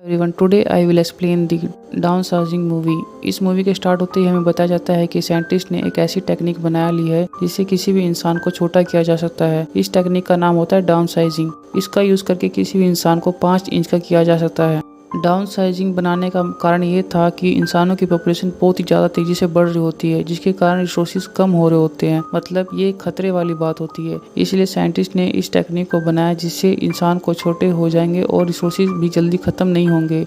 Everyone, today I will explain the downsizing movie. इस movie के start होते ही हमें बताया जाता है कि साइंटिस्ट ने एक ऐसी टेक्निक बना ली है जिससे किसी भी इंसान को छोटा किया जा सकता है। इस टेक्निक का नाम होता है डाउनसाइजिंग। इसका यूज करके किसी भी इंसान को 5 इंच का किया जा सकता है। डाउन साइजिंग बनाने का कारण ये था कि इंसानों की पॉपुलेशन बहुत ही ज़्यादा तेज़ी से बढ़ रही होती है, जिसके कारण रिसोर्सेज कम हो रहे होते हैं। मतलब ये खतरे वाली बात होती है। इसलिए साइंटिस्ट ने इस टेक्निक को बनाया जिससे इंसान को छोटे हो जाएंगे और रिसोर्सेज भी जल्दी ख़त्म नहीं होंगे,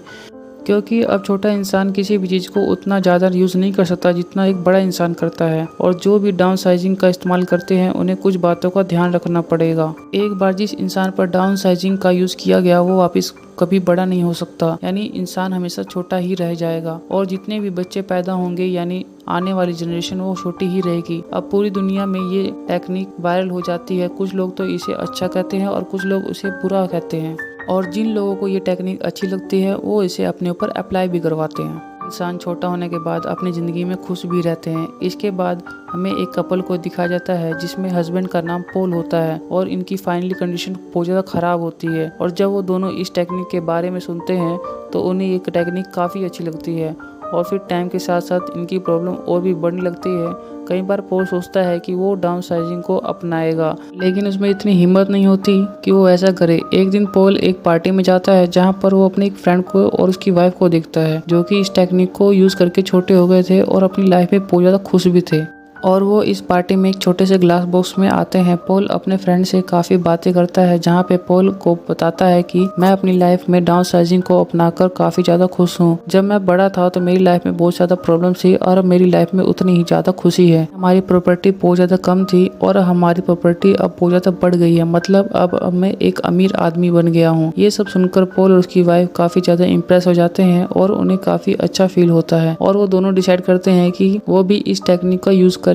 क्योंकि अब छोटा इंसान किसी भी चीज़ को उतना ज़्यादा यूज़ नहीं कर सकता जितना एक बड़ा इंसान करता है। और जो भी डाउन साइजिंग का इस्तेमाल करते हैं उन्हें कुछ बातों का ध्यान रखना पड़ेगा। एक बार जिस इंसान पर डाउन साइजिंग का यूज़ किया गया वो वापस कभी बड़ा नहीं हो सकता, यानी इंसान हमेशा छोटा ही रह जाएगा। और जितने भी बच्चे पैदा होंगे यानी आने वाली जनरेशन वो छोटी ही रहेगी। अब पूरी दुनिया में ये टेक्निक वायरल हो जाती है। कुछ लोग तो इसे अच्छा कहते हैं और कुछ लोग उसे बुरा कहते हैं। और जिन लोगों को ये टेक्निक अच्छी लगती है वो इसे अपने ऊपर अप्लाई भी करवाते हैं। इंसान छोटा होने के बाद अपनी ज़िंदगी में खुश भी रहते हैं। इसके बाद हमें एक कपल को दिखाया जाता है जिसमें हस्बैंड का नाम पॉल होता है और इनकी फाइनली कंडीशन बहुत ज़्यादा ख़राब होती है। और जब वो दोनों इस टेक्निक के बारे में सुनते हैं तो उन्हें ये टेक्निक काफ़ी अच्छी लगती है। और फिर टाइम के साथ साथ इनकी प्रॉब्लम और भी बढ़ने लगती है। कई बार पॉल सोचता है कि वो डाउन साइजिंग को अपनाएगा, लेकिन उसमें इतनी हिम्मत नहीं होती कि वो ऐसा करे। एक दिन पॉल एक पार्टी में जाता है जहाँ पर वो अपने एक फ्रेंड को और उसकी वाइफ को देखता है जो कि इस टेक्निक को यूज़ करके छोटे हो गए थे और अपनी लाइफ में बहुत ज़्यादा खुश भी थे। और वो इस पार्टी में एक छोटे से ग्लास बॉक्स में आते हैं। पॉल अपने फ्रेंड से काफ़ी बातें करता है जहाँ पे पॉल को बताता है कि मैं अपनी लाइफ में डाउन साइजिंग को अपनाकर काफ़ी ज़्यादा खुश हूँ। जब मैं बड़ा था तो मेरी लाइफ में बहुत ज़्यादा प्रॉब्लम थी और अब मेरी लाइफ में उतनी ही ज़्यादा खुशी है। हमारी प्रॉपर्टी बहुत ज़्यादा कम थी और हमारी प्रॉपर्टी अब बहुत ज़्यादा बढ़ गई है। मतलब अब मैं एक अमीर आदमी बन गया हूँ। ये सब सुनकर पॉल और उसकी वाइफ काफ़ी ज़्यादा इम्प्रेस हो जाते हैं और उन्हें काफ़ी अच्छा फील होता है और वो दोनों डिसाइड करते हैं कि वो भी इस टेक्निक का यूज़ करेंगे।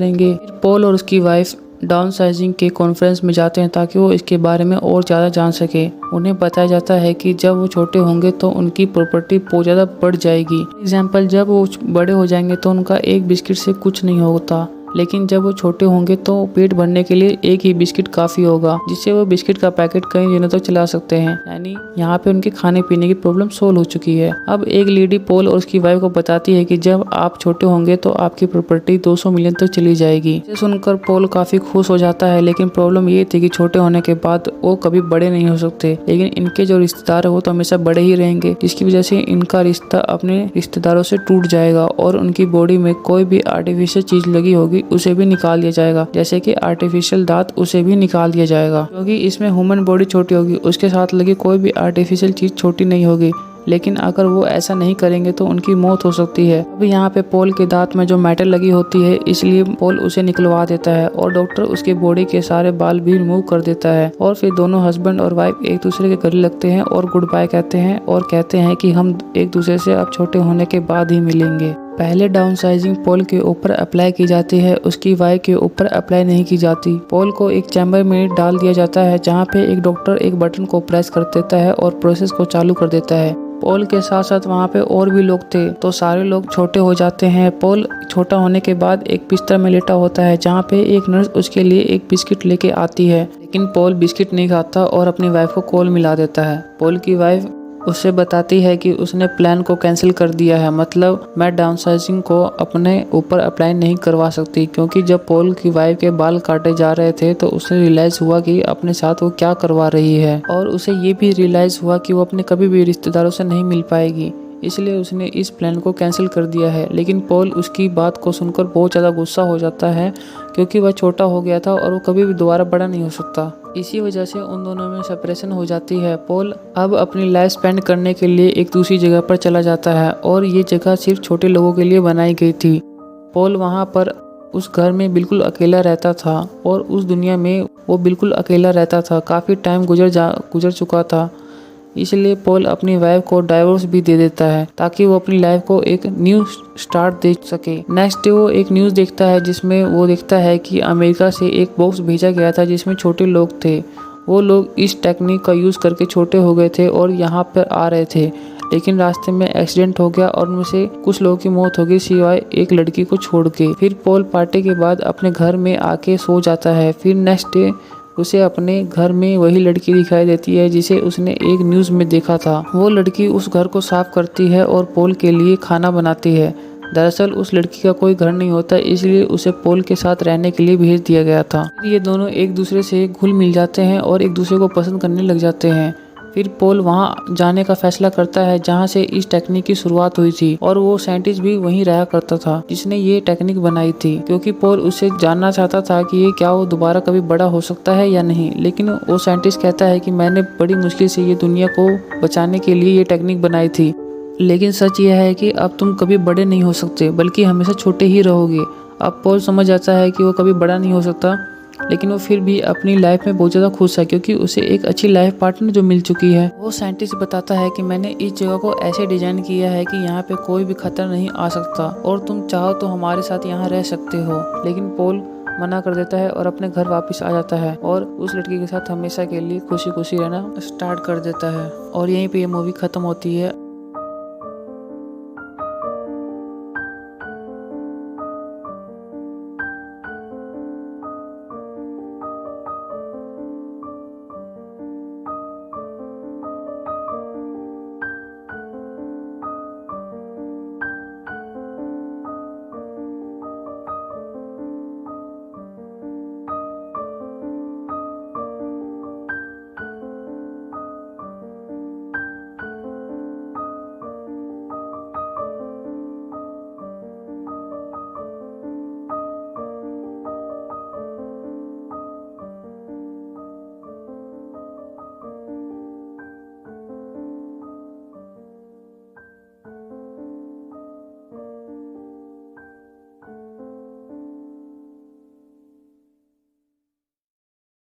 पॉल और उसकी वाइफ डाउन साइजिंग के कॉन्फ्रेंस में जाते हैं ताकि वो इसके बारे में और ज़्यादा जान सके। उन्हें बताया जाता है कि जब वो छोटे होंगे तो उनकी प्रॉपर्टी बहुत ज़्यादा बढ़ जाएगी। एग्जाम्पल, जब वो बड़े हो जाएंगे तो उनका एक बिस्किट से कुछ नहीं होता, लेकिन जब वो छोटे होंगे तो पेट भरने के लिए एक ही बिस्किट काफ़ी होगा, जिससे वो बिस्किट का पैकेट कई दिनों तक चला सकते हैं। यानी यहाँ पे उनके खाने पीने की प्रॉब्लम सोल्व हो चुकी है। अब एक लेडी पॉल और उसकी वाइफ को बताती है कि जब आप छोटे होंगे तो आपकी प्रॉपर्टी 200 मिलियन तक चली जाएगी। इसे सुनकर पॉल काफ़ी खुश हो जाता है, लेकिन प्रॉब्लम ये थी कि छोटे होने के बाद वो कभी बड़े नहीं हो सकते। लेकिन इनके जो रिश्तेदार है वो तो हमेशा बड़े ही रहेंगे, जिसकी वजह से इनका रिश्ता अपने रिश्तेदारों से टूट जाएगा और उनकी बॉडी में कोई भी आर्टिफिशियल चीज लगी होगी उसे भी निकाल दिया जाएगा, जैसे कि आर्टिफिशियल दांत, उसे भी निकाल दिया जाएगा। क्योंकि इसमें ह्यूमन बॉडी छोटी होगी, उसके साथ लगी कोई भी आर्टिफिशियल चीज छोटी नहीं होगी। लेकिन अगर वो ऐसा नहीं करेंगे तो उनकी मौत हो सकती है। अभी यहाँ पे पॉल के दांत में जो मेटल लगी होती है इसलिए पॉल उसे निकलवा देता है और डॉक्टर उसके बॉडी के सारे बाल भी रिमूव कर देता है। और फिर दोनों हस्बैंड और वाइफ एक दूसरे के गले लगते हैं और गुड बाय कहते हैं और कहते हैं कि हम एक दूसरे से अब छोटे होने के बाद ही मिलेंगे। पहले डाउन साइजिंग पॉल के ऊपर अप्लाई की जाती है, उसकी वाइफ के ऊपर अप्लाई नहीं की जाती। पॉल को एक चैम्बर में डाल दिया जाता है जहाँ पे एक डॉक्टर एक बटन को प्रेस कर देता है और प्रोसेस को चालू कर देता है। पॉल के साथ साथ वहाँ पे और भी लोग थे तो सारे लोग छोटे हो जाते हैं। पॉल छोटा होने के बाद एक बिस्तर में लेटा होता है जहाँ पे एक नर्स उसके लिए एक बिस्किट लेके आती है, लेकिन पॉल बिस्किट नहीं खाता और अपनी वाइफ को कॉल मिला देता है। पॉल की वाइफ उससे बताती है कि उसने प्लान को कैंसिल कर दिया है, मतलब मैं डाउनसाइजिंग को अपने ऊपर अप्लाई नहीं करवा सकती। क्योंकि जब पॉल की वाइफ के बाल काटे जा रहे थे तो उसे रियलाइज़ हुआ कि अपने साथ वो क्या करवा रही है और उसे ये भी रियलाइज़ हुआ कि वो अपने कभी भी रिश्तेदारों से नहीं मिल पाएगी, इसलिए उसने इस प्लान को कैंसिल कर दिया है। लेकिन पॉल उसकी बात को सुनकर बहुत ज़्यादा गुस्सा हो जाता है क्योंकि वह छोटा हो गया था और वो कभी भी दोबारा बड़ा नहीं हो सकता। इसी वजह से उन दोनों में सेपरेशन हो जाती है। पॉल अब अपनी लाइफ स्पेंड करने के लिए एक दूसरी जगह पर चला जाता है और ये जगह सिर्फ छोटे लोगों के लिए बनाई गई थी। पॉल वहाँ पर उस घर में बिल्कुल अकेला रहता था और उस दुनिया में वो बिल्कुल अकेला रहता था। काफ़ी टाइम गुजर चुका था, इसलिए पॉल अपनी वाइफ को डाइवोर्स भी दे देता है ताकि वो अपनी लाइफ को एक न्यू स्टार्ट दे सके। नेक्स्ट डे वो एक न्यूज़ देखता है जिसमें वो देखता है कि अमेरिका से एक बॉक्स भेजा गया था जिसमें छोटे लोग थे। वो लोग इस टेक्निक का यूज़ करके छोटे हो गए थे और यहाँ पर आ रहे थे, लेकिन रास्ते में एक्सीडेंट हो गया और उनमें से कुछ लोगों की मौत हो गई सिवाय एक लड़की को छोड़ के। फिर पॉल पार्टी के बाद अपने घर में आके सो जाता है। फिर नेक्स्ट डे उसे अपने घर में वही लड़की दिखाई देती है जिसे उसने एक न्यूज़ में देखा था। वो लड़की उस घर को साफ करती है और पॉल के लिए खाना बनाती है। दरअसल उस लड़की का कोई घर नहीं होता, इसलिए उसे पॉल के साथ रहने के लिए भेज दिया गया था। ये दोनों एक दूसरे से घुल मिल जाते हैं और एक दूसरे को पसंद करने लग जाते हैं। फिर पॉल वहाँ जाने का फैसला करता है जहाँ से इस टेक्निक की शुरुआत हुई थी, और वो साइंटिस्ट भी वहीं रहा करता था जिसने ये टेक्निक बनाई थी, क्योंकि पॉल उससे जानना चाहता था कि ये क्या वो दोबारा कभी बड़ा हो सकता है या नहीं। लेकिन वो साइंटिस्ट कहता है कि मैंने बड़ी मुश्किल से ये दुनिया को बचाने के लिए ये टेक्निक बनाई थी, लेकिन सच यह है कि अब तुम कभी बड़े नहीं हो सकते, बल्कि हमेशा छोटे ही रहोगे। अब पॉल समझ जाता है कि वो कभी बड़ा नहीं हो सकता, लेकिन वो फिर भी अपनी लाइफ में बहुत ज़्यादा खुश है क्योंकि उसे एक अच्छी लाइफ पार्टनर जो मिल चुकी है। वो साइंटिस्ट बताता है कि मैंने इस जगह को ऐसे डिजाइन किया है कि यहाँ पे कोई भी खतरा नहीं आ सकता और तुम चाहो तो हमारे साथ यहाँ रह सकते हो। लेकिन पॉल मना कर देता है और अपने घर वापस आ जाता है और उस लड़की के साथ हमेशा के लिए खुशी खुशी रहना स्टार्ट कर देता है। और यहीं पे ये मूवी खत्म होती है।